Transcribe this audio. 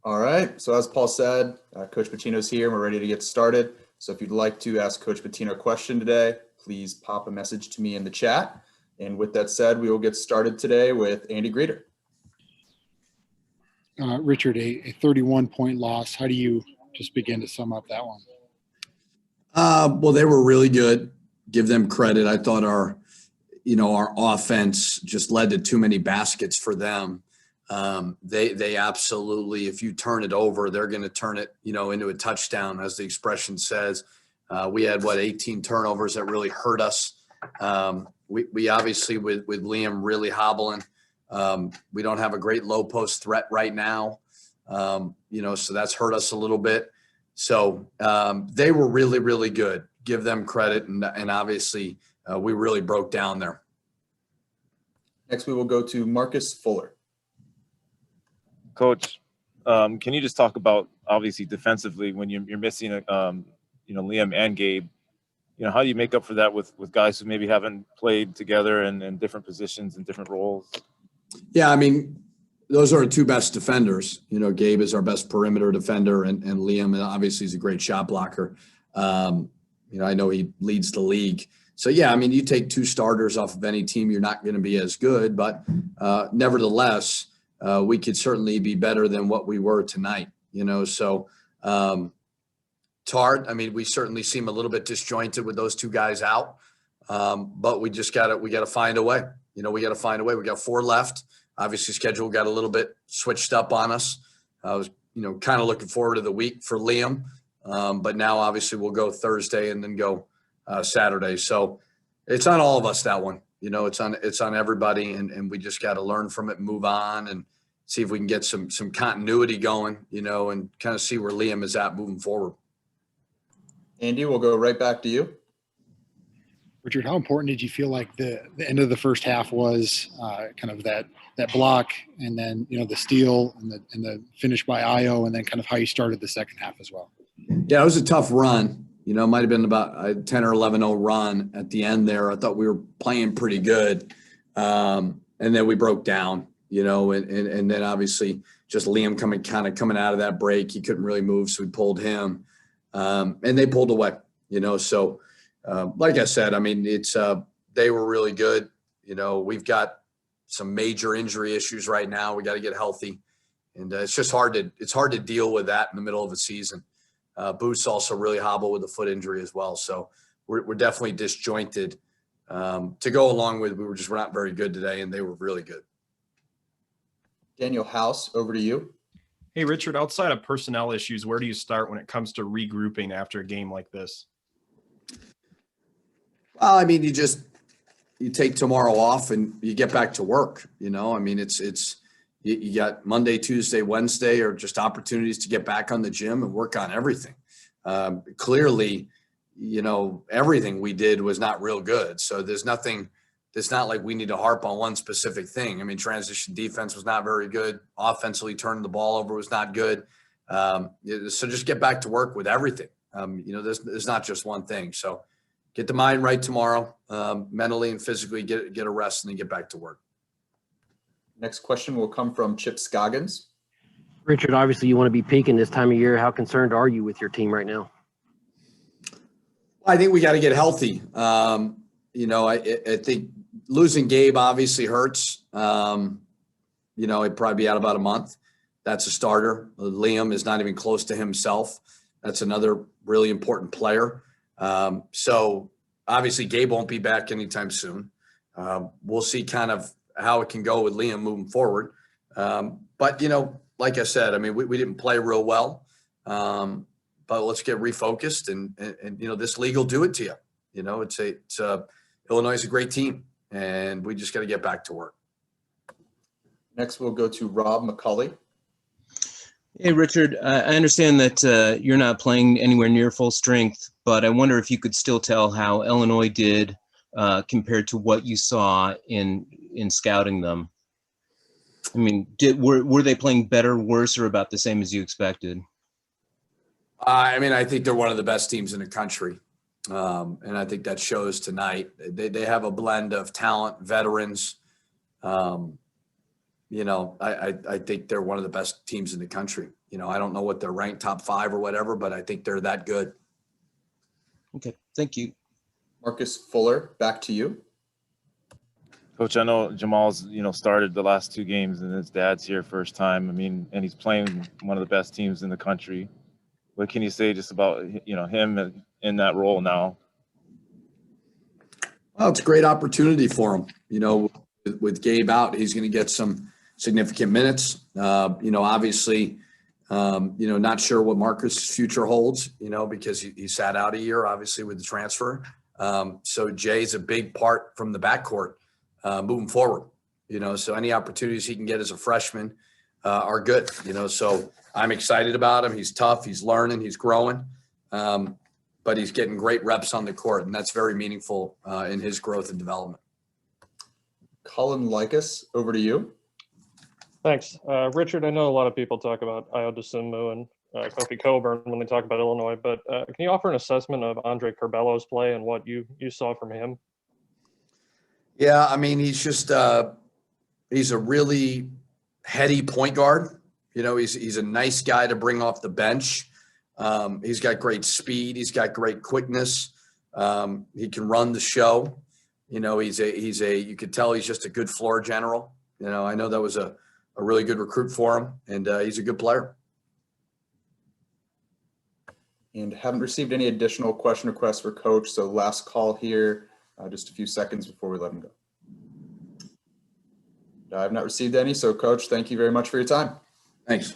All right. So as Paul said, Coach Pitino's here and we're ready to get started. So if you'd like to ask Coach Pitino a question today, please pop a message to me in the chat. And with that said, we will get started today with Andy Greeter. Richard, a 31-point loss. How do you just begin to sum up that one? Well, they were really good. Give them credit. I thought our offense just led to too many baskets for them. They absolutely, if you turn it over, they're going to turn it, into a touchdown, as the expression says. We had 18 turnovers that really hurt us. We obviously with Liam really hobbling. We don't have a great low post threat right now. So that's hurt us a little bit. So they were really, really good. Give them credit. And obviously we really broke down there. Next, we will go to Marcus Fuller. Coach, can you just talk about, obviously defensively, when you're missing, Liam and Gabe, how do you make up for that with guys who maybe haven't played together in different positions and different roles? Yeah, Those are our two best defenders. Gabe is our best perimeter defender, and Liam obviously is a great shot blocker. I know he leads the league. So, yeah, you take two starters off of any team, you're not going to be as good. But nevertheless, we could certainly be better than what we were tonight, So it's hard. We certainly seem a little bit disjointed with those two guys out. But we just got to find a way. We got to find a way. We got 4 left. Obviously, schedule got a little bit switched up on us. I was, kind of looking forward to the week for Liam. But now, obviously, we'll go Thursday and then go Saturday. So it's on all of us, that one. It's on everybody, and we just got to learn from it, move on, and see if we can get some continuity going, and kind of see where Liam is at moving forward. Andy, we'll go right back to you. Richard, how important did you feel like the end of the first half was, kind of that block, and then the steal and the finish by Io, and then kind of how you started the second half as well? Yeah, it was a tough run. It might have been about a 10 or 11-0 run at the end there. I thought we were playing pretty good, and then we broke down. And then obviously just Liam coming out of that break, he couldn't really move, so we pulled him, and they pulled away. So. Like I said, they were really good. We've got some major injury issues right now. We got to get healthy, and it's just hard to deal with that in the middle of a season. Boots also really hobble with a foot injury as well. So we're definitely disjointed. To go along with, we're not very good today, and they were really good. Daniel House, over to you. Hey, Richard, outside of personnel issues, where do you start when it comes to regrouping after a game like this? Well, you take tomorrow off and you get back to work. You got Monday, Tuesday, Wednesday, or just opportunities to get back on the gym and work on everything. Clearly, everything we did was not real good. So there's nothing. It's not like we need to harp on one specific thing. Transition defense was not very good. Offensively, turning the ball over was not good. So just get back to work with everything. There's not just one thing. So. Get the mind right tomorrow, mentally and physically, get a rest, and then get back to work. Next question will come from Chip Scoggins. Richard, obviously you want to be peaking this time of year. How concerned are you with your team right now? I think we got to get healthy. I think losing Gabe obviously hurts. He'd probably be out about a month. That's a starter. Liam is not even close to himself. That's another really important player. So obviously Gabe won't be back anytime soon. We'll see kind of how it can go with Liam moving forward. But like I said, we didn't play real well. But let's get refocused and this league will do it to you. Illinois is a great team, and we just got to get back to work. Next, we'll go to Rob McCulley. Hey, Richard, I understand that you're not playing anywhere near full strength, but I wonder if you could still tell how Illinois did compared to what you saw in scouting them. Were they playing better, worse, or about the same as you expected? I think they're one of the best teams in the country, and I think that shows tonight. They have a blend of talent, veterans, I think they're one of the best teams in the country. I don't know what they're ranked top 5 or whatever, but I think they're that good. Okay, thank you. Marcus Fuller, back to you. Coach, I know Jamal's, started the last 2 games and his dad's here first time. I mean, and he's playing one of the best teams in the country. What can you say just about, him in that role now? Well, it's a great opportunity for him. With Gabe out, he's going to get some significant minutes. Obviously, not sure what Marcus' future holds, because he sat out a year, obviously, with the transfer. So Jay's a big part from the backcourt moving forward, so any opportunities he can get as a freshman are good, so I'm excited about him. He's tough. He's learning. He's growing. But he's getting great reps on the court, and that's very meaningful in his growth and development. Colin Likas, over to you. Thanks. Richard, I know a lot of people talk about Io DeSimmu and Kofi Coburn when they talk about Illinois, but can you offer an assessment of Andre Curbello's play and what you saw from him? Yeah, I mean, he's just he's a really heady point guard. He's a nice guy to bring off the bench. He's got great speed. He's got great quickness. He can run the show. You could tell he's just a good floor general. I know that was a really good recruit for him, and he's a good player. And haven't received any additional question requests for Coach. So last call here, just a few seconds before we let him go. I have not received any. So Coach, thank you very much for your time. Thanks.